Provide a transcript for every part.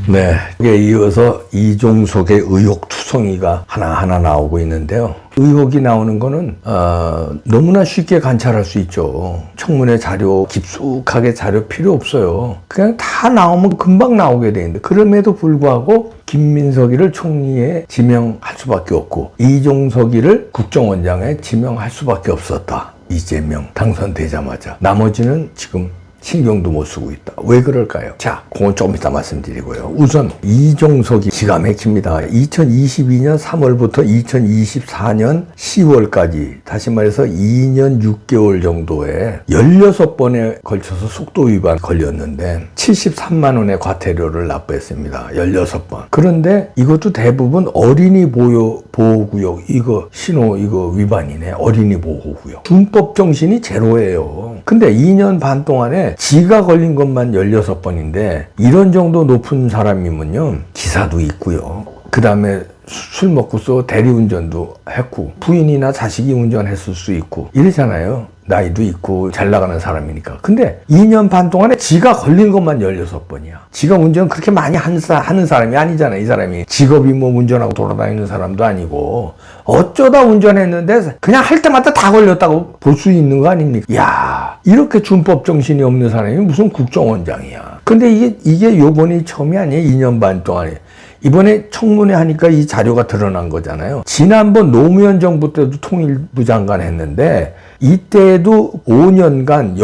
네, 이에 이어서 이종석의 의혹투성이가 하나하나 나오고 있는데요. 의혹이 나오는 거는 너무나 쉽게 관찰할 수 있죠. 청문회 자료, 깊숙하게 자료 필요 없어요. 그냥 다 나오면 금방 나오게 돼 있는데, 그럼에도 불구하고 김민석이를 총리에 지명할 수밖에 없고 이종석이를 국정원장에 지명할 수밖에 없었다. 이재명 당선되자마자. 나머지는 지금 신경도 못 쓰고 있다. 왜 그럴까요? 자, 그건 좀 이따 말씀드리고요. 우선 이종석이 기가 막힙니다. 2022년 3월부터 2024년 10월까지 다시 말해서 2년 6개월 정도에 16번에 걸쳐서 속도 위반 걸렸는데 73만 원의 과태료를 납부했습니다. 16번. 그런데 이것도 대부분 어린이 보호구역 이거 신호 이거 위반이네. 어린이 보호구역. 준법 정신이 제로예요. 근데 2년 반 동안에 지가 걸린 것만 16번인데 이런 정도 높은 사람이면요 기사도 있고요. 그 다음에 술 먹고서 대리운전도 했고 부인이나 자식이 운전했을 수 있고 이러잖아요. 나이도 있고 잘 나가는 사람이니까. 근데 2년 반 동안에 지가 걸린 것만 16번이야. 지가 운전 그렇게 많이 하는 사람이 아니잖아. 이 사람이 직업이 뭐 운전하고 돌아다니는 사람도 아니고 어쩌다 운전했는데 그냥 할 때마다 다 걸렸다고 볼 수 있는 거 아닙니까? 야, 이렇게 준법 정신이 없는 사람이 무슨 국정원장이야. 근데 이게 요번이 처음이 아니에요. 2년 반 동안에. 이번에 청문회 하니까 이 자료가 드러난 거잖아요. 지난번 노무현 정부 때도 통일부 장관 했는데 이때도 5년간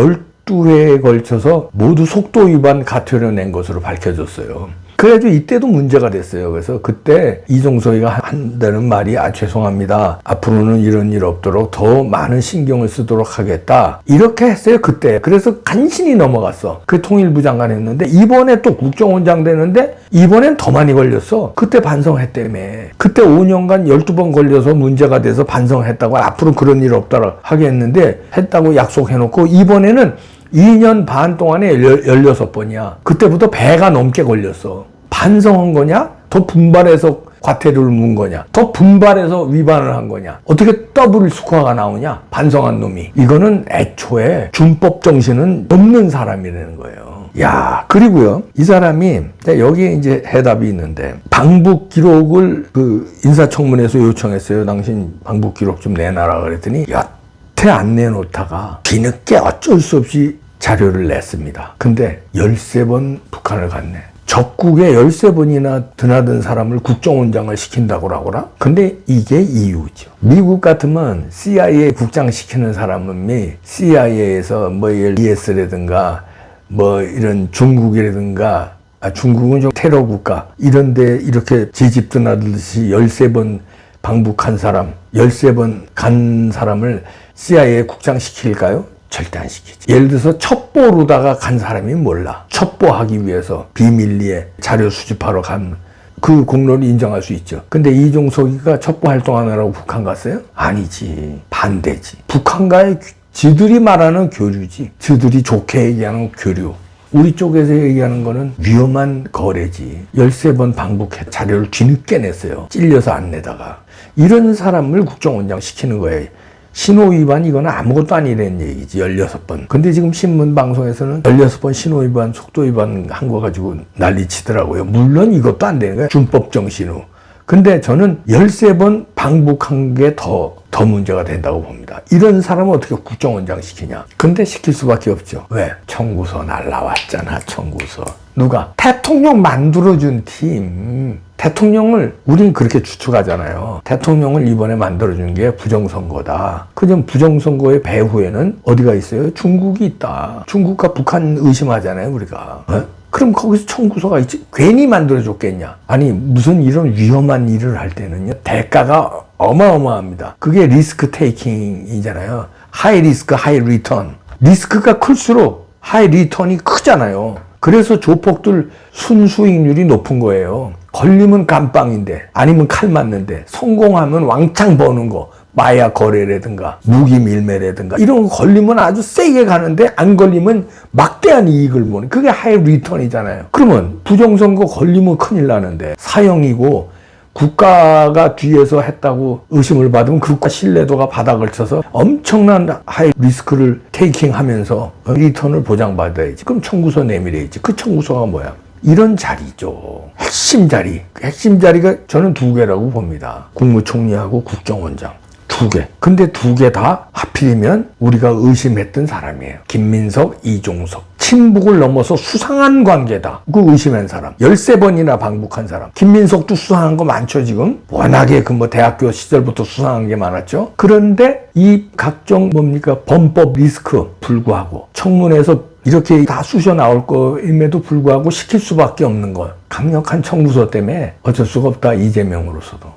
12회에 걸쳐서 모두 속도 위반 과태료 낸 것으로 밝혀졌어요. 그래도 이때도 문제가 됐어요. 그래서 그때 이종석이가 한다는 말이 죄송합니다. 앞으로는 이런 일 없도록 더 많은 신경을 쓰도록 하겠다. 이렇게 했어요. 그때. 그래서 간신히 넘어갔어. 그 통일부 장관 했는데 이번에 또 국정원장 되는데 이번엔 더 많이 걸렸어. 그때 반성했다며. 그때 5년간 12번 걸려서 문제가 돼서 반성했다고 앞으로 그런 일 없도록 하겠는데 했다고 약속해놓고 이번에는 2년 반 동안에 16번이야. 그때부터 배가 넘게 걸렸어. 반성한 거냐? 더 분발해서 과태료를 문 거냐? 더 분발해서 위반을 한 거냐? 어떻게 더블 스코어가 나오냐? 반성한 놈이. 이거는 애초에 준법 정신은 없는 사람이라는 거예요. 야, 그리고요. 이 사람이 여기에 이제 해답이 있는데 방북 기록을 그 인사청문회에서 요청했어요. 당신 방북 기록 좀 내놔라 그랬더니 여태 안 내놓다가 뒤늦게 어쩔 수 없이 자료를 냈습니다. 근데 13번 북한을 갔네. 적국에 13번이나 드나든 사람을 국정원장을 시킨다고 하거라? 근데 이게 이유죠. 미국 같으면 CIA 국장 시키는 사람은 CIA에서 뭐 ES라든가 뭐 이런 중국이라든가 중국은 좀 테러 국가 이런데 이렇게 제집 드나들듯이 13번 방북한 사람 13번 간 사람을 CIA 국장 시킬까요? 절대 안 시키지. 예를 들어서 첩보로다가 간 사람이 몰라. 첩보하기 위해서 비밀리에 자료 수집하러 간 그 공로를 인정할 수 있죠. 근데 이종석이가 첩보 활동하느라고 북한 갔어요? 아니지. 반대지. 북한과의 지들이 말하는 교류지. 지들이 좋게 얘기하는 교류. 우리 쪽에서 얘기하는 거는 위험한 거래지. 13번 방북해 자료를 뒤늦게 냈어요. 찔려서 안 내다가. 이런 사람을 국정원장 시키는 거예요. 신호위반 이거는 아무것도 아니라는 얘기지. 16번. 근데 지금 신문 방송에서는 16번 신호위반 속도위반 한 거 가지고 난리치더라고요. 물론 이것도 안 되는 거예요. 준법 정신으로. 근데 저는 13번 방북한 게 더 문제가 된다고 봅니다. 이런 사람은 어떻게 국정원장 시키냐? 근데 시킬 수밖에 없죠. 왜? 청구서 날라왔잖아. 청구서. 누가? 대통령 만들어준 팀. 대통령을 우린 그렇게 추측하잖아요. 대통령을 이번에 만들어준 게 부정선거다. 그럼 부정선거의 배후에는 어디가 있어요? 중국이 있다. 중국과 북한 의심하잖아요. 우리가. 그럼 거기서 청구서가 있지. 괜히 만들어줬겠냐? 아니 무슨 이런 위험한 일을 할 때는요. 대가가 어마어마합니다. 그게 리스크 테이킹이잖아요. 하이 리스크 하이 리턴. 리스크가 클수록 하이 리턴이 크잖아요. 그래서 조폭들 순수익률이 높은 거예요. 걸리면 감빵인데 아니면 칼 맞는데 성공하면 왕창 버는 거. 마약 거래라든가 무기 밀매라든가 이런 거 걸리면 아주 세게 가는데 안 걸리면 막대한 이익을 보는 그게 하이 리턴이잖아요. 그러면 부정선거 걸리면 큰일 나는데 사형이고 국가가 뒤에서 했다고 의심을 받으면 그 국가 신뢰도가 바닥을 쳐서 엄청난 하이 리스크를 테이킹하면서 리턴을 보장받아야지. 그럼 청구서 내밀어야지. 그 청구서가 뭐야? 이런 자리죠. 핵심 자리. 핵심 자리가 저는 두 개라고 봅니다. 국무총리하고 국정원장. 두 개. 근데 두 개 다 하필이면 우리가 의심했던 사람이에요. 김민석, 이종석. 친북을 넘어서 수상한 관계다. 그 의심한 사람. 13번이나 방북한 사람. 김민석도 수상한 거 많죠, 지금? 워낙에 그 뭐 대학교 시절부터 수상한 게 많았죠. 그런데 이 각종 범법 리스크 불구하고 청문회에서 이렇게 다 쑤셔 나올 거임에도 불구하고 시킬 수밖에 없는 거. 강력한 청구서 때문에 어쩔 수가 없다, 이재명으로서도.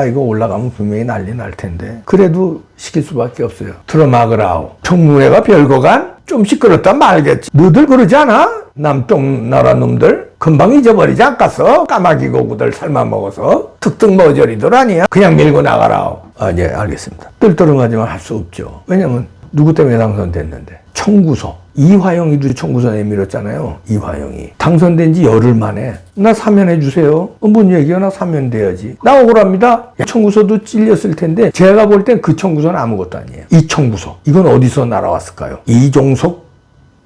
이거 올라가면 분명히 난리 날 텐데. 그래도 시킬 수밖에 없어요. 틀어막으라오. 청문회가 별거간? 좀 시끄럽다 말겠지. 너들 그러지 않아? 남쪽 나라 놈들? 금방 잊어버리지 않겠어? 까마귀 고구들 삶아먹어서. 특등 머저리들 아니야? 그냥 밀고 나가라오. 예, 알겠습니다. 뜰떠름하지만 할 수 없죠. 왜냐면 누구 때문에 당선됐는데. 청구서. 이화영이도 청구서 내밀었잖아요. 이화영이. 당선된 지 열흘 만에 나 사면해 주세요. 뭔 얘기야? 나 사면돼야지. 나 억울합니다. 청구서도 찔렸을 텐데 제가 볼 땐 그 청구서는 아무것도 아니에요. 이 청구서. 이건 어디서 날아왔을까요? 이종석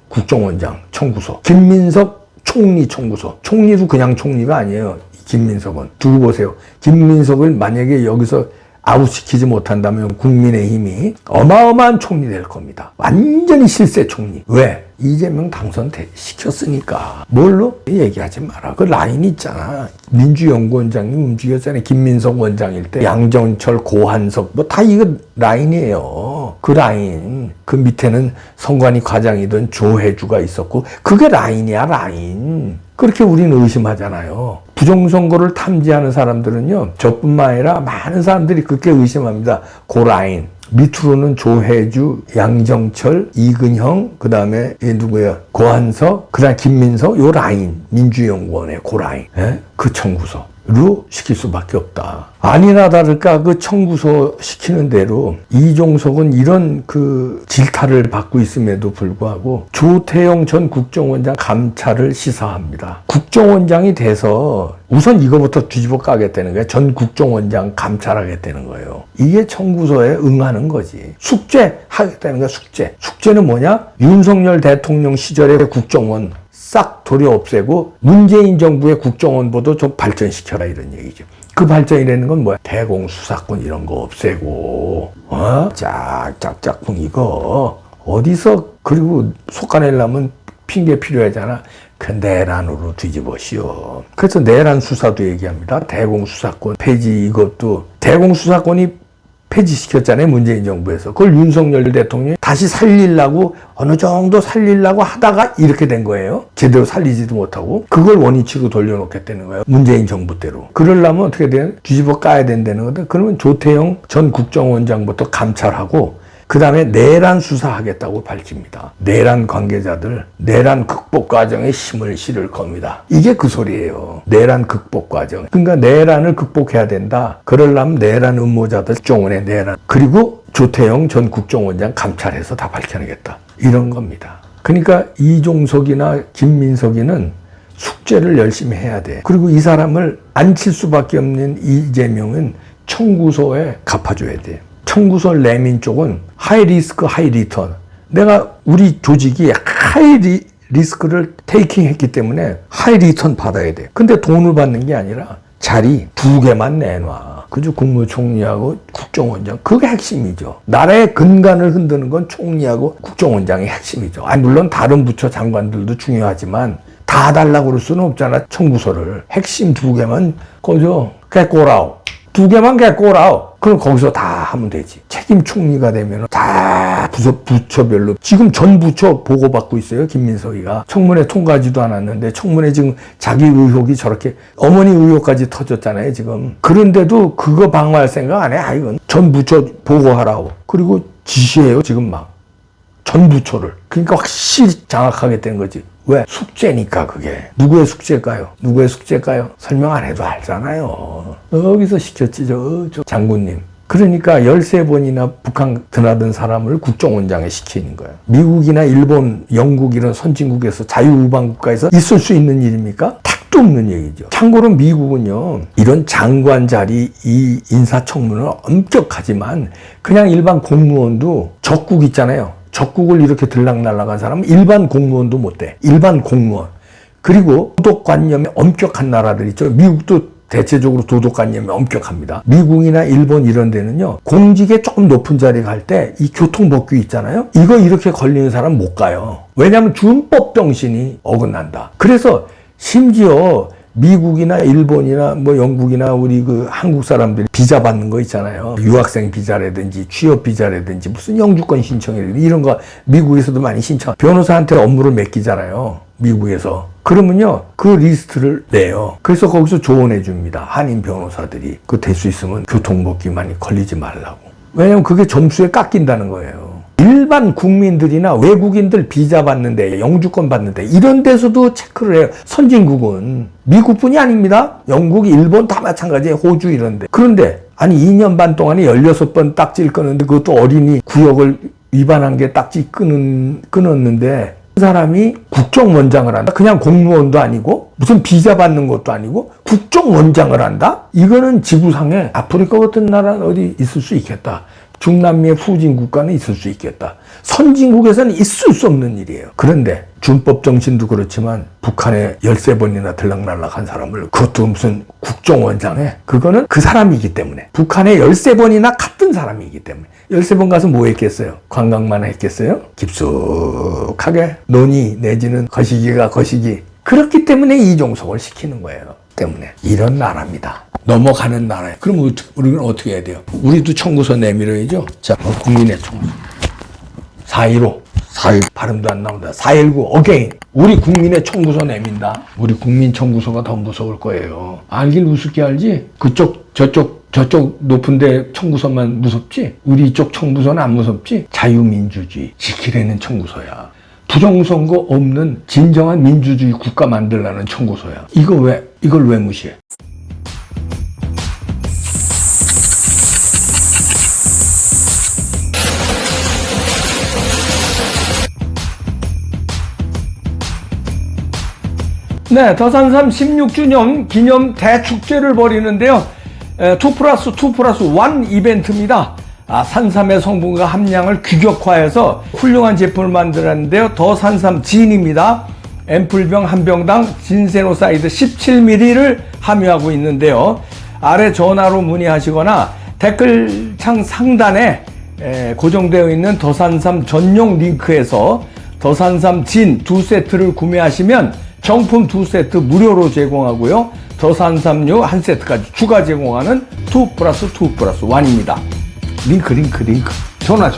국정원장 청구서. 김민석 총리 청구서. 총리도 그냥 총리가 아니에요. 김민석은. 두고 보세요. 김민석을 만약에 여기서 아웃시키지 못한다면 국민의힘이 어마어마한 총리 될 겁니다. 완전히 실세 총리. 왜? 이재명 당선시켰으니까. 뭘로? 얘기하지 마라. 그 라인 있잖아. 민주연구원장이 움직였잖아요. 김민석 원장일 때. 양정철, 고한석 뭐 다 이거 라인이에요. 그 라인. 그 밑에는 선관위 과장이던 조혜주가 있었고 그게 라인이야, 라인. 그렇게 우리는 의심하잖아요. 부정선거를 탐지하는 사람들은요, 저뿐만 아니라 많은 사람들이 그렇게 의심합니다. 그 라인. 밑으로는 조혜주, 양정철, 이근형, 그 다음에 누구야? 고한석, 그 다음 김민석, 요 라인. 민주연구원의 그 라인. 예? 그 청구서로 시킬 수밖에 없다. 아니나 다를까 그 청구서 시키는 대로 이종석은 이런 그 질타를 받고 있음에도 불구하고 조태영 전 국정원장 감찰을 시사합니다. 국정원장이 돼서 우선 이거부터 뒤집어 까겠다는 거예요. 전 국정원장 감찰하겠다는 거예요. 이게 청구서에 응하는 거지. 숙제하겠다는 거야, 숙제. 숙제는 뭐냐? 윤석열 대통령 시절의 국정원 싹 도려 없애고 문재인 정부의 국정원보다 좀 발전시켜라, 이런 얘기죠. 그 발전이라는 건 뭐야? 대공수사권 이런 거 없애고, 짝짝짝꿍 이거 어디서, 그리고 속아내려면 핑계 필요하잖아. 그 내란으로 뒤집어씌워. 그래서 내란 수사도 얘기합니다. 대공수사권 폐지, 이것도 대공수사권이 폐지시켰잖아요, 문재인 정부에서. 그걸 윤석열 대통령이 다시 살리려고, 어느 정도 살리려고 하다가 이렇게 된 거예요. 제대로 살리지도 못하고. 그걸 원위치로 돌려놓겠다는 거예요, 문재인 정부 때로. 그러려면 어떻게 돼요? 뒤집어 까야 된다는 건데, 그러면 조태영 전 국정원장부터 감찰하고 그 다음에 내란 수사하겠다고 밝힙니다. 내란 관계자들, 내란 극복 과정에 힘을 실을 겁니다. 이게 그 소리예요. 내란 극복 과정. 그러니까 내란을 극복해야 된다. 그러려면 내란 음모자들, 국정원의 내란. 그리고 조태영 전 국정원장 감찰해서 다 밝혀내겠다. 이런 겁니다. 그러니까 이종석이나 김민석이는 숙제를 열심히 해야 돼. 그리고 이 사람을 안 칠 수밖에 없는 이재명은 청구서에 갚아줘야 돼. 청구서 내민 쪽은 하이 리스크 하이 리턴. 내가 우리 조직이 하이 리스크를 테이킹 했기 때문에 하이 리턴 받아야 돼. 근데 돈을 받는 게 아니라 자리 두 개만 내놔. 그죠? 국무총리하고 국정원장. 그게 핵심이죠. 나라의 근간을 흔드는 건 총리하고 국정원장이 핵심이죠. 물론 다른 부처 장관들도 중요하지만 다 달라고 그럴 수는 없잖아, 청구서를. 핵심 두 개만 거저 개꼬라오. 두 개만 개꼬라오. 그럼 거기서 다 하면 되지. 책임 총리가 되면 다 부처별로. 지금 전 부처 보고받고 있어요, 김민석이가. 청문회 통과하지도 않았는데 청문회 지금 자기 의혹이 저렇게 어머니 의혹까지 터졌잖아요, 지금. 그런데도 그거 방어할 생각 안 해. 이건 전 부처 보고하라고. 그리고 지시해요, 지금 막. 전 부처를. 그러니까 확실히 장악하겠다는 거지. 왜? 숙제니까 그게. 누구의 숙제일까요? 누구의 숙제일까요? 설명 안 해도 알잖아요. 여기서 시켰지, 저 장군님. 그러니까 13번이나 북한 드나든 사람을 국정원장에 시키는 거예요. 미국이나 일본, 영국 이런 선진국에서 자유우방국가에서 있을 수 있는 일입니까? 택도 없는 얘기죠. 참고로 미국은요, 이런 장관 자리, 이 인사청문은 엄격하지만 그냥 일반 공무원도 적국 있잖아요. 적국을 이렇게 들락날락한 사람은 일반 공무원도 못 돼. 일반 공무원. 그리고 도덕관념이 엄격한 나라들 있죠. 미국도 대체적으로 도덕관념이 엄격합니다. 미국이나 일본 이런 데는요, 공직에 조금 높은 자리에 갈 때 이 교통법규 있잖아요. 이거 이렇게 걸리는 사람 못 가요. 왜냐하면 준법 정신이 어긋난다. 그래서 심지어 미국이나 일본이나 뭐 영국이나 우리 그 한국 사람들이 비자 받는 거 있잖아요. 유학생 비자라든지 취업 비자라든지 무슨 영주권 신청이라든지 이런 거 미국에서도 많이 신청. 변호사한테 업무를 맡기잖아요. 미국에서. 그러면요, 그 리스트를 내요. 그래서 거기서 조언해 줍니다. 한인 변호사들이. 그 될 수 있으면 교통법규 많이 걸리지 말라고. 왜냐면 그게 점수에 깎인다는 거예요. 일반 국민들이나 외국인들 비자 받는데, 영주권 받는데 이런 데서도 체크를 해요. 선진국은. 미국뿐이 아닙니다. 영국, 일본 다 마찬가지예요. 호주 이런 데. 그런데 아니 2년 반 동안에 16번 딱지를 끊었는데 그것도 어린이 구역을 위반한 게 딱지 끊었는데 그 사람이 국정원장을 한다? 그냥 공무원도 아니고 무슨 비자 받는 것도 아니고 국정원장을 한다? 이거는 지구상에 아프리카 같은 나라는 어디 있을 수 있겠다. 중남미의 후진 국가는 있을 수 있겠다. 선진국에서는 있을 수 없는 일이에요. 그런데 준법 정신도 그렇지만 북한에 13번이나 들락날락한 사람을 그것도 무슨 국정원장에 그거는 그 사람이기 때문에 북한에 13번이나 갔던 사람이기 때문에 13번 가서 뭐 했겠어요? 관광만 했겠어요? 깊숙하게 논의 내지는 거시기가 거시기. 그렇기 때문에 이종석을 시키는 거예요. 때문에 이런 나라입니다. 넘어가는 나라예요. 그럼 우리는 어떻게 해야 돼요? 우리도 청구서 내밀어야죠. 자, 국민의 청구서. 4.15. 4.1 발음도 안 나온다. 4.19 어게인. 우리 국민의 청구서 내민다. 우리 국민 청구서가 더 무서울 거예요. 알길 우습게 알지? 그쪽 저쪽 높은데 청구서만 무섭지? 우리 이쪽 청구서는 안 무섭지? 자유민주주의 지키려는 청구서야. 부정선거 없는 진정한 민주주의 국가 만들라는 청구서야. 이걸 왜 무시해? 네, 더산삼 16주년 기념 대축제를 벌이는데요. 2+2+1 이벤트입니다. 산삼의 성분과 함량을 규격화해서 훌륭한 제품을 만들었는데요. 더산삼 진입니다. 앰플병 한 병당 진세노사이드 17ml를 함유하고 있는데요. 아래 전화로 문의하시거나 댓글창 상단에 고정되어 있는 더산삼 전용 링크에서 더산삼 진 2세트를 구매하시면 정품 2세트 무료로 제공하고요. 더산삼류 1세트까지 추가 제공하는 2+2+1입니다. 링크. 전화.